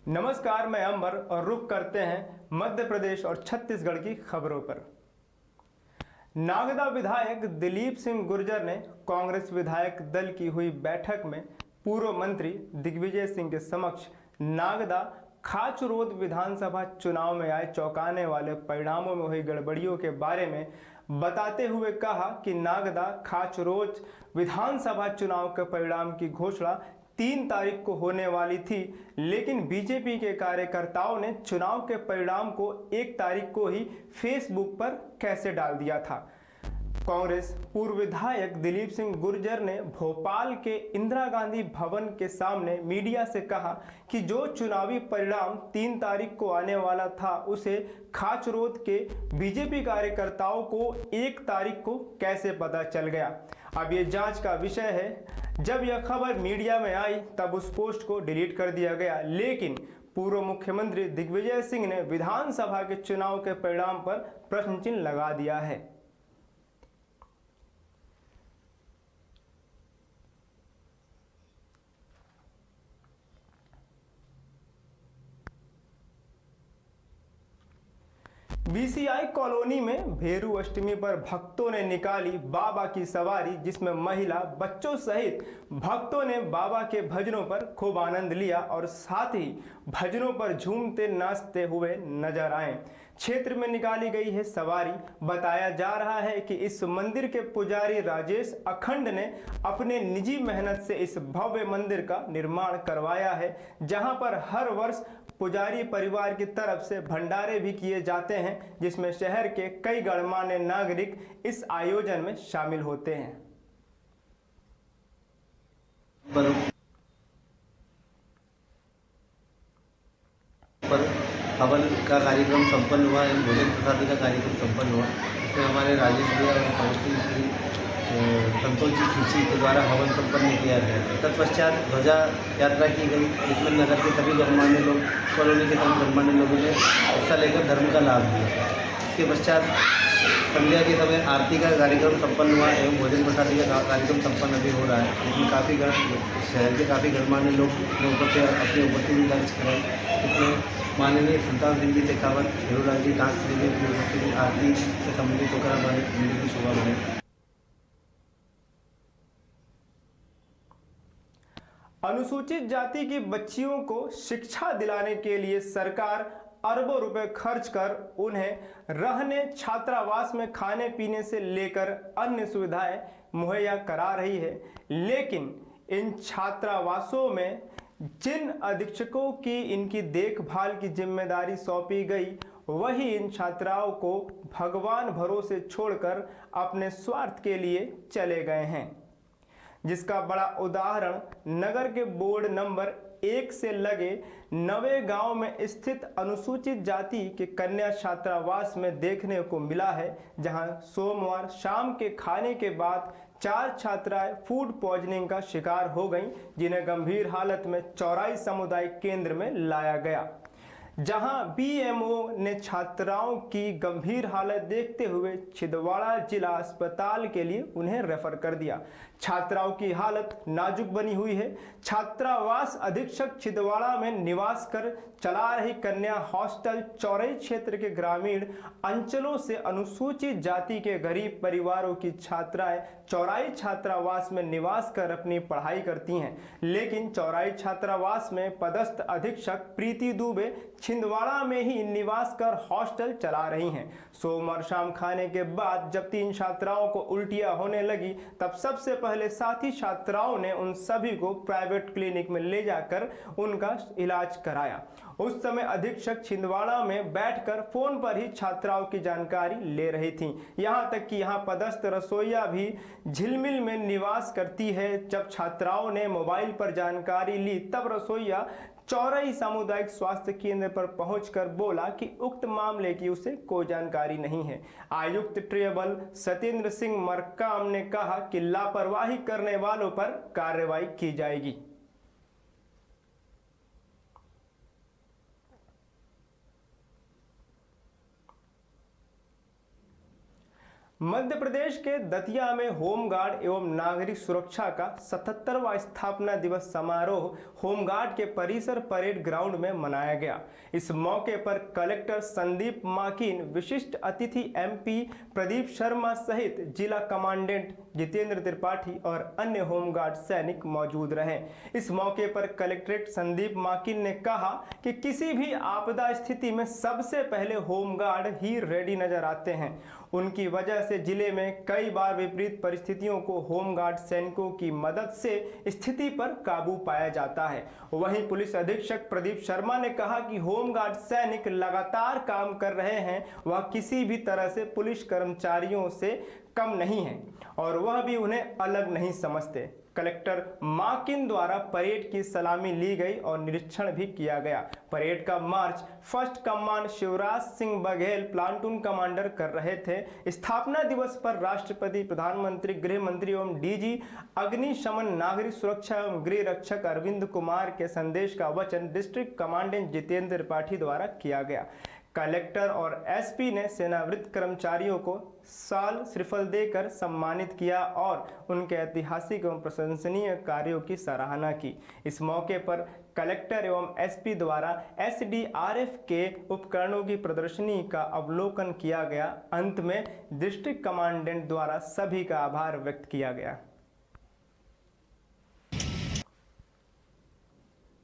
नमस्कार, मैं अंबर और रुक करते हैं मध्य प्रदेश और छत्तीसगढ़ की खबरों पर। नागदा विधायक दिलीप सिंह गुर्जर ने कांग्रेस विधायक दल की हुई बैठक में पूर्व मंत्री दिग्विजय सिंह के समक्ष नागदा खाचरोद विधानसभा चुनाव में आए चौंकाने वाले परिणामों में हुई गड़बड़ियों के बारे में बताते हुए कहा कि नागदा खाचरोद विधानसभा चुनाव के परिणाम की घोषणा 3 तारीख को होने वाली थी, लेकिन बीजेपी के कार्यकर्ताओं ने चुनाव के परिणाम को 1 तारीख को ही फेसबुक पर कैसे डाल दिया था। कांग्रेस पूर्व विधायक दिलीप सिंह गुर्जर ने भोपाल के इंदिरा गांधी भवन के सामने मीडिया से कहा कि जो चुनावी परिणाम 3 तारीख को आने वाला था उसे खाचरोद के बीजेपी कार्यकर्ताओं को 1 तारीख को कैसे पता चल गया। अब ये जांच का विषय है। जब यह खबर मीडिया में आई तब उस पोस्ट को डिलीट कर दिया गया, लेकिन पूर्व मुख्यमंत्री दिग्विजय सिंह ने विधानसभा के चुनाव के परिणाम पर प्रश्न चिन्ह लगा दिया है। बीसीआई कॉलोनी में भेरू अष्टमी पर भक्तों ने निकाली बाबा की सवारी, जिसमें महिला बच्चों सहित भक्तों ने बाबा के भजनों पर खूब आनंद लिया और साथ ही भजनों पर झूमते नाचते हुए नजर आए। क्षेत्र में निकाली गई है सवारी। बताया जा रहा है कि इस मंदिर के पुजारी राजेश अखंड ने अपने निजी मेहनत से इस भव्य मंदिर का निर्माण करवाया है, जहां पर हर वर्ष पुजारी परिवार की तरफ से भंडारे भी किए जाते हैं, जिसमें शहर के कई गणमान्य नागरिक इस आयोजन में शामिल होते हैं। पर हवन का कार्यक्रम संपन्न हुआ, भोजन प्रसादी का कार्यक्रम संपन्न हुआ। इसमें हमारे राजेश भैया और पड़ोसी श्री संतोष जी खींची के द्वारा हवन संपन्न किया गया। तत्पश्चात ध्वजा यात्रा की गई, जिसमें नगर के सभी गणमान्य लोग, कॉलोनी के सभी गणमान्य लोगों ने हिस्सा लेकर धर्म का लाभ लिया। इसके पश्चात संध्या के समय आरती का कार्यक्रम संपन्न हुआ एवं भोजन प्रसादी का कार्यक्रम संपन्न अभी हो रहा है। इसमें काफ़ी शहर के काफ़ी गणमान्य लोग अपनी उपस्थिति दर्ज कराई। इसमें माननीय सुल्तान सिंह जी शेखावत, भेरूलाल जी डांस जी अपनी उपस्थिति आरती से संबंधित होकर हमारे मंदिर की शोभा बढ़ाई। अनुसूचित जाति की बच्चियों को शिक्षा दिलाने के लिए सरकार अरबों रुपए खर्च कर उन्हें रहने, छात्रावास में खाने पीने से लेकर अन्य सुविधाएं मुहैया करा रही है, लेकिन इन छात्रावासों में जिन अधीक्षकों की इनकी देखभाल की जिम्मेदारी सौंपी गई, वही इन छात्राओं को भगवान भरोसे छोड़कर अपने स्वार्थ के लिए चले गए हैं, जिसका बड़ा उदाहरण नगर के बोर्ड नंबर 1 से लगे नवे गांव में स्थित अनुसूचित जाति के कन्या छात्रावास में देखने को मिला है, जहां सोमवार शाम के खाने के बाद 4 छात्राएं फूड पॉइजनिंग का शिकार हो गईं, जिन्हें गंभीर हालत में चौराई सामुदायिक केंद्र में लाया गया, जहां बीएमओ ने छात्राओं की गंभीर हालत देखते हुए छिंदवाड़ा जिला अस्पताल के लिए उन्हें रेफर कर दिया। छात्राओं की हालत नाजुक बनी हुई है। छात्रावास अधीक्षक छिंदवाड़ा में निवास कर चला रही कन्या हॉस्टल चौरई क्षेत्र के ग्रामीण अंचलों से अनुसूचित जाति के गरीब परिवारों की छात्राएं चौराई छात्रावास में निवास कर अपनी पढ़ाई करती हैं, लेकिन चौराई छात्रावास में पदस्थ अधीक्षक प्रीति दुबे छिंदवाड़ा में ही निवास कर हॉस्टल चला रही हैं। सोमवार शाम खाने के बाद जब 3 छात्राओं को उल्टियां होने लगी, तब सबसे पहले साथी छात्राओं ने उन सभी को प्राइवेट क्लिनिक में ले जाकर उनका इलाज कराया। उस समय अधीक्षक छिंदवाड़ा में बैठकर फोन पर ही छात्राओं की जानकारी ले रही थी। यहां तक कि यहां पदस्थ रसोइया भी झिलमिल में निवास करती है। जब छात्राओं ने मोबाइल पर जानकारी ली, तब रसोइया चौरई सामुदायिक स्वास्थ्य केंद्र पर पहुंचकर बोला कि उक्त मामले की उसे कोई जानकारी नहीं है। आयुक्त ट्रेबल सत्येंद्र सिंह मरकाम ने कहा कि लापरवाही करने वालों पर कार्रवाई की जाएगी। मध्य प्रदेश के दतिया में होमगार्ड एवं नागरिक सुरक्षा का 77वां स्थापना दिवस समारोह होमगार्ड के परिसर परेड ग्राउंड में मनाया गया। इस मौके पर कलेक्टर संदीप माकिन, विशिष्ट अतिथि MP प्रदीप शर्मा सहित जिला कमांडेंट जितेंद्र त्रिपाठी और अन्य होमगार्ड सैनिक मौजूद रहे। इस मौके पर कलेक्ट्रेट संदीप माकिन ने कहा कि किसी भी आपदा स्थिति में सबसे पहले होमगार्ड ही रेडी नजर आते हैं। उनकी वजह से जिले में कई बार विपरीत परिस्थितियों को होमगार्ड सैनिकों की मदद से स्थिति पर काबू पाया जाता है। वहीं पुलिस अधीक्षक प्रदीप शर्मा ने कहा कि होमगार्ड सैनिक लगातार काम कर रहे हैं, वह किसी भी तरह से पुलिस कर्मचारियों से कम नहीं है और वह भी उन्हें अलग नहीं समझते। कलेक्टर माकिन द्वारा परेड की सलामी ली गई और निरीक्षण भी किया गया। परेड का March first command Shivraj Singh Baghel platoon commander कर रहे थे। स्थापना दिवस पर राष्ट्रपति, प्रधानमंत्री, गृह मंत्री एवं DG अग्निशमन, नागरिक सुरक्षा एवं गृह रक्षक अरविंद कुमार के संदेश का वचन डिस्ट्रिक्ट कमांडेंट जितेंद्र त्रिपाठी द्वारा किया गया। कलेक्टर और SP ने सेनावृत्त कर्मचारियों को साल श्रीफल देकर सम्मानित किया और उनके ऐतिहासिक एवं प्रशंसनीय कार्यों की सराहना की। इस मौके पर कलेक्टर एवं SP द्वारा SDRF के उपकरणों की प्रदर्शनी का अवलोकन किया गया। अंत में डिस्ट्रिक्ट कमांडेंट द्वारा सभी का आभार व्यक्त किया गया।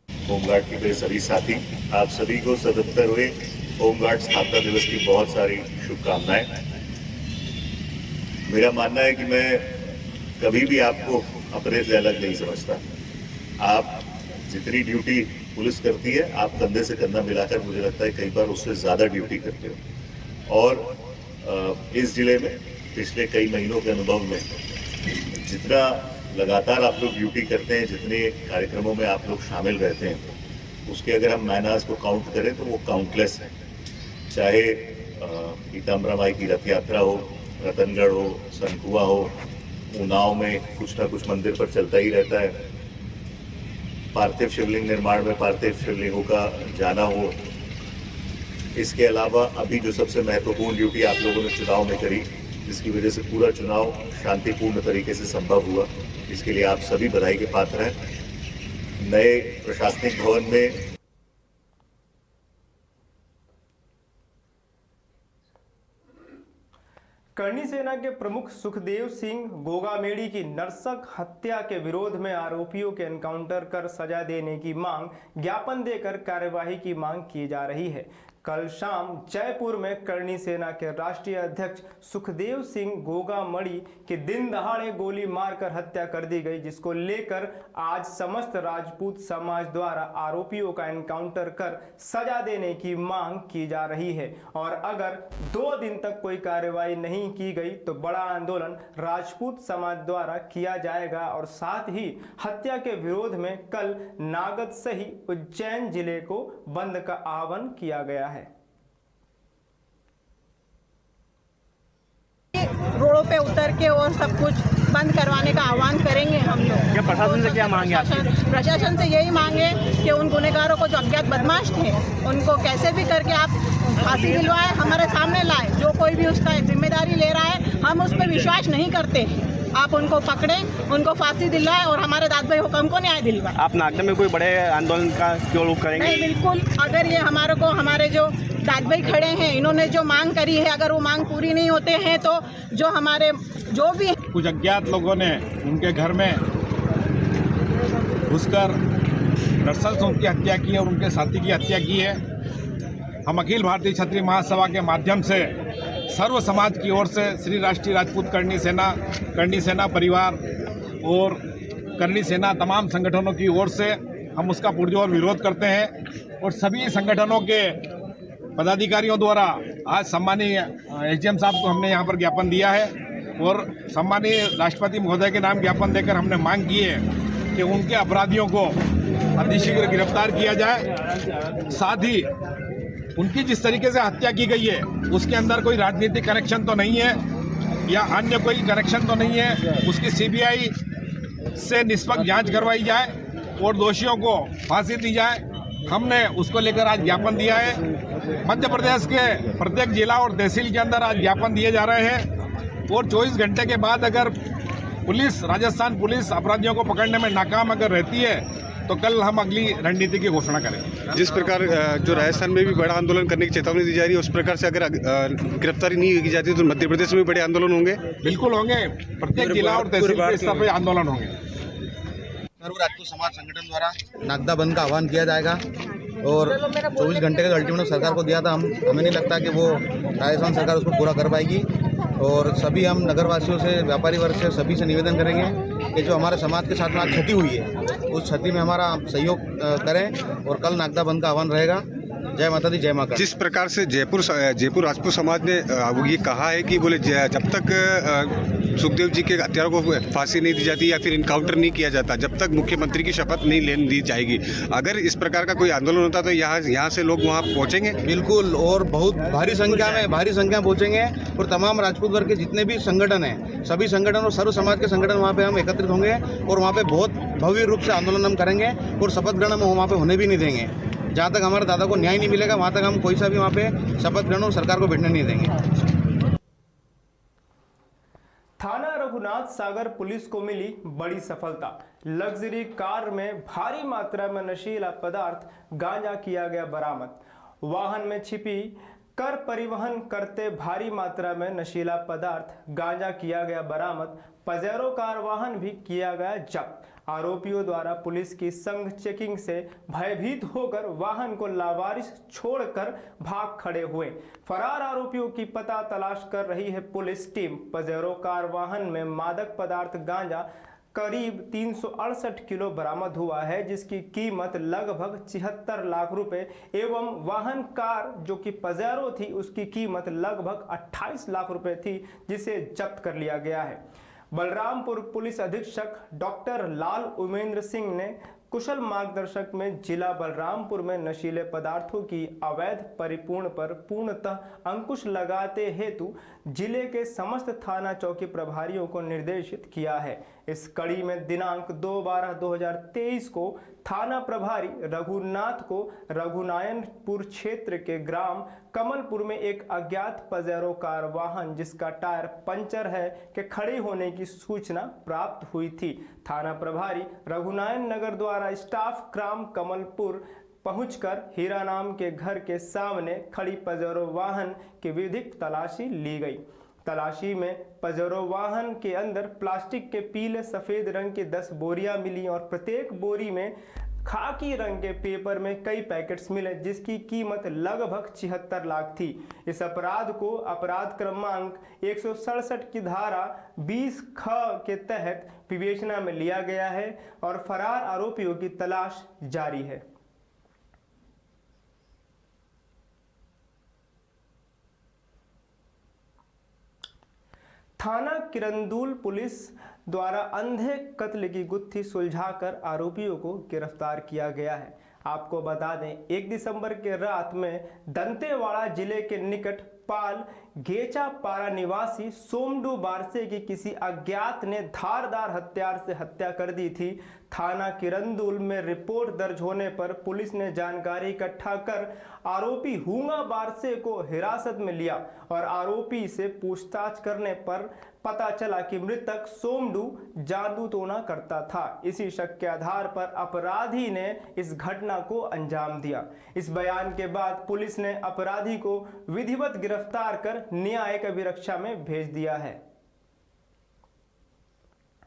होमगार्ड के मेरे सभी साथी, आप सभी को 77वें होमगार्ड स्थापना दिवस की बहुत सारी शुभकामनाएं। मेरा मानना है कि मैं कभी भी आपको अपने से अलग नहीं समझता। आप जितनी ड्यूटी पुलिस करती है, आप कंधे से कंधा मिलाकर मुझे लगता है कई बार उससे ज़्यादा ड्यूटी करते हो। और इस जिले में पिछले कई महीनों के अनुभव में जितना लगातार आप लोग ड्यूटी करते हैं, जितने कार्यक्रमों में आप लोग शामिल रहते हैं, उसके अगर हम मैनर्स को काउंट करें तो वो काउंटलेस है। चाहे पीताम्बरा माई की रथ यात्रा हो, रतनगढ़ हो, सनकुआ हो, उन्नाव में कुछ ना कुछ मंदिर पर चलता ही रहता है, पार्थिव शिवलिंग निर्माण में पार्थिव शिवलिंगों का जाना हो। इसके अलावा अभी जो सबसे महत्वपूर्ण ड्यूटी आप लोगों ने चुनाव में करी, जिसकी वजह से पूरा चुनाव शांतिपूर्ण तरीके से संभव हुआ, इसके लिए आप सभी बधाई के पात्र हैं। नए प्रशासनिक भवन में करनी सेना के प्रमुख सुखदेव सिंह गोगामेड़ी की नरसक हत्या के विरोध में आरोपियों के एनकाउंटर कर सजा देने की मांग, ज्ञापन देकर कार्यवाही की मांग की जा रही है। कल शाम जयपुर में करनी सेना के राष्ट्रीय अध्यक्ष सुखदेव सिंह गोगामड़ी की दिन दहाड़े गोली मारकर हत्या कर दी गई, जिसको लेकर आज समस्त राजपूत समाज द्वारा आरोपियों का एनकाउंटर कर सजा देने की मांग की जा रही है। और अगर 2 दिन तक कोई कार्रवाई नहीं की गई तो बड़ा आंदोलन राजपूत समाज द्वारा किया जाएगा। और साथ ही हत्या के विरोध में कल नागद सहित उज्जैन जिले को बंद का आह्वान किया गया है। रोडों पे उतर के और सब कुछ बंद करवाने का आह्वान करेंगे हम लोग। क्या प्रशासन से क्या मांगे आपकी? प्रशासन से यही मांगे कि उन गुनहगारों को जो अज्ञात बदमाश थे उनको कैसे भी करके आप फांसी दिलवाए, हमारे सामने लाए। जो कोई भी उसका जिम्मेदारी ले रहा है, हम उस पर विश्वास नहीं करते। आप उनको पकड़ें, उनको फांसी दिलाएं और हमारे दाद भाई हुक्म को न्याय दिलवाएं। आप नागदा में कोई बड़े आंदोलन का क्यों करेंगे? नहीं, बिल्कुल। अगर ये हमारे जो दाद भाई खड़े हैं, इन्होंने जो मांग करी है, अगर वो मांग पूरी नहीं होते हैं तो जो हमारे जो भी कुछ अज्ञात लोगों ने उनके घर में घुसकर नक्सलियों उनकी हत्या की है और उनके साथी की हत्या की है। हम अखिल भारतीय क्षत्रिय महासभा के माध्यम से सर्व समाज की ओर से श्री राष्ट्रीय राजपूत करनी सेना परिवार और करनी सेना तमाम संगठनों की ओर से हम उसका पुरजोर विरोध करते हैं। और सभी संगठनों के पदाधिकारियों द्वारा आज सम्मानीय SDM साहब को हमने यहाँ पर ज्ञापन दिया है और सम्मानीय राष्ट्रपति महोदय के नाम ज्ञापन देकर हमने मांग की है कि उनके अपराधियों को अतिशीघ्र गिरफ्तार किया जाए। साथ ही उनकी जिस तरीके से हत्या की गई है उसके अंदर कोई राजनीतिक कनेक्शन तो नहीं है या अन्य कोई कनेक्शन तो नहीं है, उसकी CBI से निष्पक्ष जांच करवाई जाए और दोषियों को फांसी दी जाए। हमने उसको लेकर आज ज्ञापन दिया है। मध्य प्रदेश के प्रत्येक जिला और तहसील के अंदर आज ज्ञापन दिए जा रहे हैं और 24 घंटे के बाद अगर पुलिस, राजस्थान पुलिस अपराधियों को पकड़ने में नाकाम अगर रहती है तो कल हम अगली रणनीति की घोषणा करेंगे। जिस प्रकार जो राजस्थान में भी बड़ा आंदोलन करने की चेतावनी दी जा रही है, उस प्रकार से अगर गिरफ्तारी नहीं की जाती तो मध्य प्रदेश में भी बड़े आंदोलन होंगे। बिल्कुल होंगे, प्रत्येक जिला और तहसील के स्तर पर आंदोलन होंगे। सर्व राजपूत समाज संगठन द्वारा नागदा बंद का आह्वान किया जाएगा और 24 घंटे का अल्टीमेटम सरकार को दिया था। हमें नहीं लगता कि वो राजस्थान सरकार उसको पूरा कर पाएगी और सभी हम नगरवासियों से, व्यापारी वर्ग से, सभी से निवेदन करेंगे कि जो हमारे समाज के साथ में आज क्षति हुई है उस क्षति में हमारा सहयोग करें और कल नागदा बंद का आह्वान रहेगा। जय माता दी, जय मां। जिस प्रकार से जयपुर राजपूत समाज ने ये कहा है कि बोले जब तक सुखदेव जी के हत्यारों को फांसी नहीं दी जाती या फिर इनकाउंटर नहीं किया जाता, जब तक मुख्यमंत्री की शपथ नहीं लेने दी जाएगी, अगर इस प्रकार का कोई आंदोलन होता तो यहाँ से लोग वहाँ पहुँचेंगे। बिल्कुल, और बहुत भारी संख्या में पहुँचेंगे और तमाम राजपूत वर्ग के जितने भी संगठन हैं, सभी संगठन और सर्व समाज के संगठन वहाँ पे हम एकत्रित होंगे और वहाँ पे बहुत भव्य रूप से आंदोलन हम करेंगे और शपथ ग्रहण हम वहाँ पे होने भी नहीं देंगे। जहाँ तक हमारे दादा को न्याय नहीं मिलेगा वहाँ तक हम कोई सा भी वहाँ पे शपथ ग्रहण और सरकार को बैठने नहीं देंगे। थाना रघुनाथ सागर पुलिस को मिली बड़ी सफलता। लग्जरी कार में भारी मात्रा में नशीला पदार्थ गांजा किया गया बरामद। वाहन में छिपी कर परिवहन करते भारी मात्रा में नशीला पदार्थ गांजा किया गया बरामद। पजेरो कार वाहन भी किया गया जब्त। आरोपियों द्वारा पुलिस की संघ चेकिंग से भयभीत होकर वाहन को लावारिस छोड़कर भाग खड़े हुए। फरार आरोपियों की पता तलाश कर रही है पुलिस टीम। पजेरो कार वाहन में मादक पदार्थ गांजा करीब 368 किलो बरामद हुआ है, जिसकी कीमत लगभग 76 लाख रुपए एवं वाहन कार जो कि पजेरो थी उसकी कीमत लगभग 28 लाख रुपए थी, जिसे जब्त कर लिया गया है। बलरामपुर पुलिस अधीक्षक डॉक्टर लाल उमेंद्र सिंह ने कुशल मार्गदर्शक में जिला बलरामपुर में नशीले पदार्थों की अवैध परिपूर्ण पर पूर्णतः अंकुश लगाते हेतु जिले के समस्त थाना चौकी प्रभारियों को निर्देशित किया है। इस कड़ी में दिनांक 2/12/2023 को थाना प्रभारी रघुनाथ को रघुनायनपुर क्षेत्र के ग्राम कमलपुर में एक अज्ञात पजेरो कार वाहन जिसका टायर पंचर है के खड़े होने की सूचना प्राप्त हुई थी। थाना प्रभारी रघुनायन नगर द्वारा स्टाफ ग्राम कमलपुर पहुंचकर हीरा नाम के घर के सामने खड़ी पजेरो वाहन की विधिक तलाशी ली गई। तलाशी में पजेरो वाहन के अंदर प्लास्टिक के पीले सफेद रंग की 10 बोरियां मिली और प्रत्येक बोरी में खाकी रंग के पेपर में कई पैकेट्स मिले, जिसकी कीमत लगभग 76 लाख थी। इस अपराध को अपराध क्रमांक 167 की धारा 20 ख के तहत विवेचना में लिया गया है और फरार आरोपियों की तलाश जारी है। थाना किरंदुल पुलिस द्वारा अंधे कत्ल की गुत्थी सुलझाकर आरोपियों को गिरफ्तार किया गया है। आपको बता दें 1 दिसंबर के रात में दंतेवाड़ा जिले के निकट पाल घेचा पारा निवासी सोमडू बारसे की किसी अज्ञात ने धारदार हथियार से हत्या कर दी थी। थाना किरंदुल में रिपोर्ट दर्ज होने पर पुलिस ने जानकारी इकट्ठा कर आरोपी हुंगा बारसे को हिरासत में लिया और आरोपी से पूछताछ करने पर पता चला कि मृतक सोमडू जादू टोना करता था। इसी शक के आधार पर अपराधी ने इस घटना को अंजाम दिया। इस बयान के बाद पुलिस ने अपराधी को विधिवत गिरफ्तार कर न्यायिक अभिरक्षा में भेज दिया है।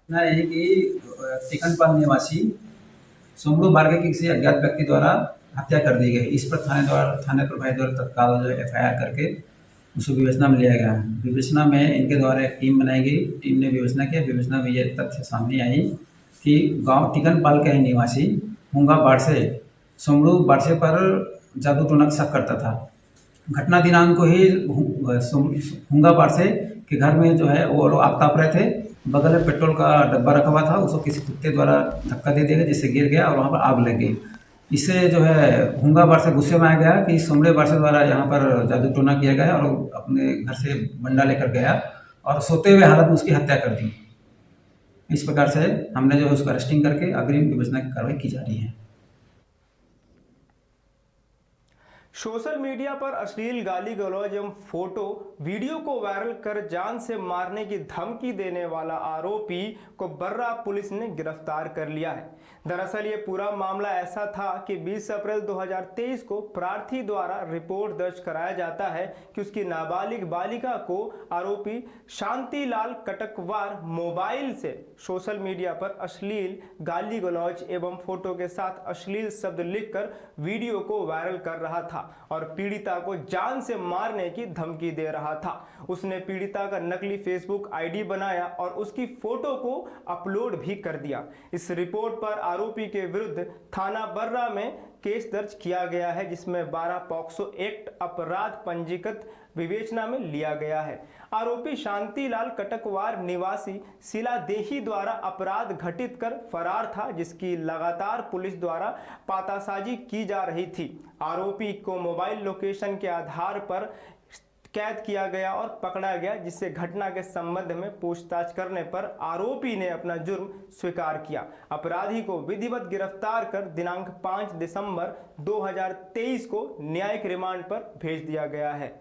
है कि चिकनपाल निवासी सोमडू बारगे की किसी अज्ञात व्यक्ति द्वारा हत्या कर दी गई। इस पर थाने प्रभारी द्वारा तत्काल जो FIR करके उसको विवेचना में लिया गया। विवेचना में इनके द्वारा एक टीम बनाई गई। टीम ने विवेचना किया। विवेचना में ये तथ्य सामने आई कि गांव टिकनपाल के निवासी हुंगा बारसे सोमडू बारसे पर जादू टोना का शक करता था। घटना दिनांक को ही हुंगा बारसे के घर में जो है वो लोग आग ताप रहे थे। बगल में पेट्रोल का डब्बा रखा हुआ था, उसको किसी कुत्ते द्वारा धक्का दे दिया गया जिससे गिर गया और वहाँ पर आग लग गई। इससे जो है हुंगा बारसे गुस्से में आ गया कि सोमडे बारसे द्वारा यहाँ पर जादू टोना किया गया और अपने घर से बंडा लेकर गया और सोते हुए हालत में उसकी हत्या कर दी। इस प्रकार से हमने जो है उसको अरेस्टिंग करके अग्रिम विवेचना की कार्रवाई की जा रही है। सोशल मीडिया पर अश्लील गाली गलौज एवं फोटो वीडियो को वायरल कर जान से मारने की धमकी देने वाला आरोपी को बर्रा पुलिस ने गिरफ्तार कर लिया है। दरअसल ये पूरा मामला ऐसा था कि 20 अप्रैल 2023 को प्रार्थी द्वारा रिपोर्ट दर्ज कराया जाता है कि उसकी नाबालिग बालिका को आरोपी शांतिलाल कटकवार मोबाइल से सोशल मीडिया पर अश्लील गाली गलौज एवं फोटो के साथ अश्लील शब्द लिखकर वीडियो को वायरल कर रहा था और पीड़िता को जान से मारने की धमकी दे रहा था। उसने पीड़िता का नकली फेसबुक आईडी बनाया और उसकी फोटो को अपलोड भी कर दिया। इस रिपोर्ट पर आरोपी के विरुद्ध थाना बर्रा में केस दर्ज किया गया है, जिसमें 12 पॉक्सो एक्ट अपराध पंजीकृत विवेचना में लिया गया है। आरोपी शांतिलाल कटकवार निवासी सिलादेही द्वारा अपराध घटित कर फरार था, जिसकी लगातार पुलिस द्वारा पातासाजी की जा रही थी। आरोपी को मोबाइल लोकेशन के आधार पर कैद किया गया और पकड़ा गया, जिससे घटना के संबंध में पूछताछ करने पर आरोपी ने अपना जुर्म स्वीकार किया। अपराधी को विधिवत गिरफ्तार कर दिनांक 5 दिसंबर 2023 को न्यायिक रिमांड पर भेज दिया गया है।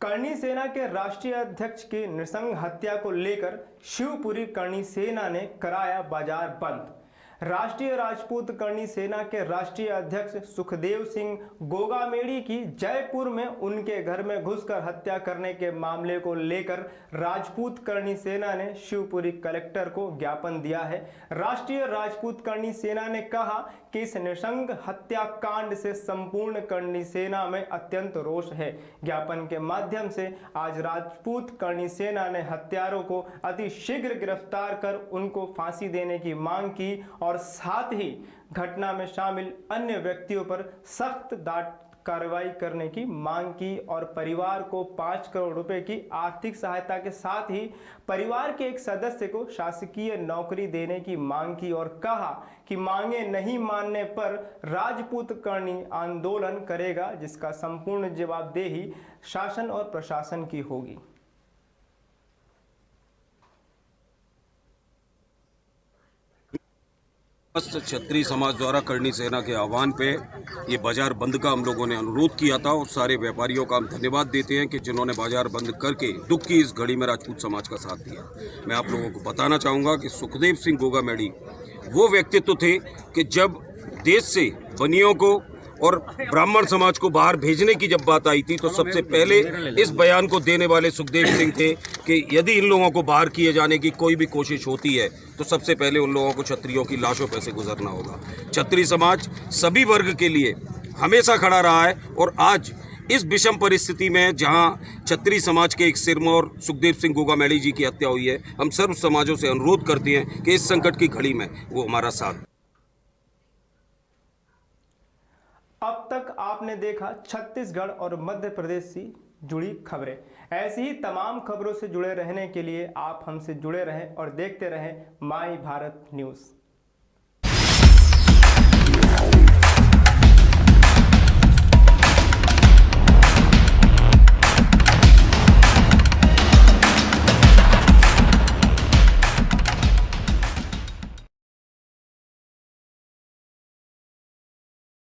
करणी सेना के राष्ट्रीय अध्यक्ष की नृशंस हत्या को लेकर शिवपुरी करणी सेना ने कराया बाजार बंद। राष्ट्रीय राजपूत करणी सेना के राष्ट्रीय अध्यक्ष सुखदेव सिंह गोगामेड़ी की जयपुर में उनके घर में घुसकर हत्या करने के मामले को लेकर राजपूत करणी सेना ने शिवपुरी कलेक्टर को ज्ञापन दिया है। राष्ट्रीय राजपूत करणी सेना ने कहा कि इस नृशंस हत्याकांड से संपूर्ण करणी सेना में अत्यंत रोष है। ज्ञापन के माध्यम से आज राजपूत करणी सेना ने हत्यारों को अति शीघ्र गिरफ्तार कर उनको फांसी देने की मांग की और साथ ही घटना में शामिल अन्य व्यक्तियों पर सख्त कार्रवाई करने की मांग की और परिवार को 5 करोड़ रुपए की आर्थिक सहायता के साथ ही परिवार के एक सदस्य को शासकीय नौकरी देने की मांग की और कहा कि मांगे नहीं मानने पर राजपूत करणी आंदोलन करेगा, जिसका संपूर्ण जवाबदेही शासन और प्रशासन की होगी। क्षत्रिय समाज द्वारा करणी सेना के आह्वान पे ये बाजार बंद का हम लोगों ने अनुरोध किया था और सारे व्यापारियों का हम धन्यवाद देते हैं कि जिन्होंने बाजार बंद करके दुख की इस घड़ी में राजपूत समाज का साथ दिया। मैं आप लोगों को बताना चाहूँगा कि सुखदेव सिंह गोगामेड़ी वो व्यक्तित्व थे कि जब देश से बनियों को और ब्राह्मण समाज को बाहर भेजने की जब बात आई थी तो सबसे पहले इस बयान को देने वाले सुखदेव सिंह थे कि यदि इन लोगों को बाहर किए जाने की कोई भी कोशिश होती है तो सबसे पहले उन लोगों को क्षत्रियों की लाशों पर से गुजरना होगा। क्षत्रिय समाज सभी वर्ग के लिए हमेशा खड़ा रहा है और आज इस विषम परिस्थिति में जहां क्षत्रिय समाज के एक सिरमौर सुखदेव सिंह गोगामेड़ी जी की हत्या हुई है, हम सर्व समाजों से अनुरोध करते हैं कि इस संकट की घड़ी में वो हमारा साथ। अब तक आपने देखा छत्तीसगढ़ और मध्य प्रदेश से जुड़ी खबरें। ऐसी ही तमाम खबरों से जुड़े रहने के लिए आप हमसे जुड़े रहें और देखते रहें माई भारत न्यूज़।